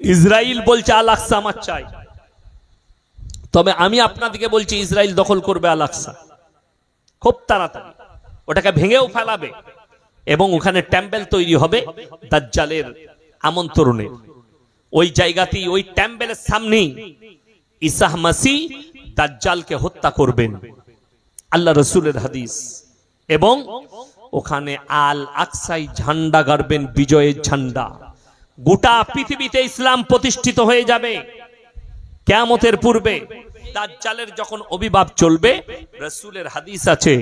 Israel বলছে আল আকসা আমার চাই, তবে আমি আপনাদেরকে বলছি ইসরায়েল দখল করবে আল আকসা খুব তাড়াতাড়ি, ওটাকে ভেঙেও ফেলাবে এবং ওখানে টেম্পল তৈরি হবে দাজ্জালের আমন্ত্রণে। ওই জায়গাতেই ওই টেম্পলের সামনেই ঈসা মাসিহ দাজ্জালকে হত্যা করবেন, আল্লাহ রাসূলের হাদিস। এবং ওখানে আল আকসায় ঝান্ডা গাড়বেন, বিজয়ের ঝান্ডা। গোটা পৃথিবীতে ইসলাম প্রতিষ্ঠিত হয়ে যাবে কিয়ামতের পূর্বে। দাজ্জালের যখন অভিভাব চলবে, রাসূলের হাদিস আছে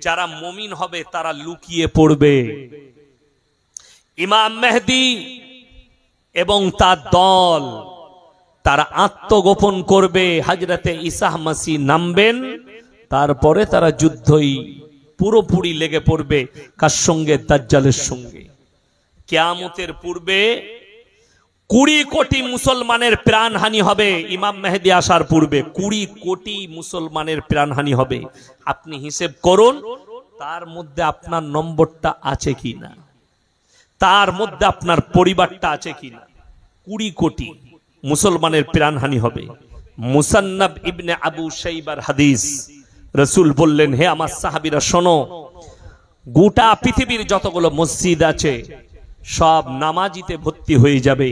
যারা মুমিন হবে তারা লুকিয়ে পড়বে। ইমাম মেহেদী এবং তার দল তারা আত্মগোপন করবে, হযরতে ঈসা মাসিহ নামবেন, তারপরে তারা যুদ্ধই পুরোপুরি লেগে পড়বে। কার সঙ্গে? দাজ্জালের সঙ্গে। কিয়ামতের পূর্বে 20 কোটি মুসলমানের প্রাণহানি হবে। ইমাম মেহেদী আসার পূর্বে 20 কোটি মুসলমানের প্রাণহানি হবে। আপনি হিসেব করুন তার মধ্যে আপনার নম্বরটা আছে কিনা, তার মধ্যে আপনার পরিবারটা আছে কিনা। 20 কোটি মুসলমানের প্রাণহানি হবে। মুসান্নাব ইবনে আবু শাইবার হাদিস, রাসূল বললেন, হে আমার সাহাবীরা শোনো, গোটা পৃথিবীর যতগুলো মসজিদ আছে সব নামাজিতে ভর্তি হয়ে যাবে।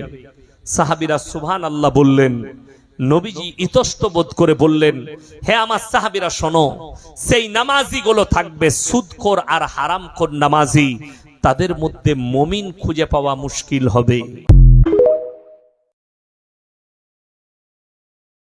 সাহাবীরা সুবহানাল্লাহ বললেন। নবীজি ইতস্ত বোধ করে বললেন, হে আমার সাহাবীরা শোনো, সেই নামাজিগুলো থাকবে সুদখোর আর হারামখোর নামাজি, তাদের মধ্যে মুমিন খুঁজে পাওয়া মুশকিল হবে।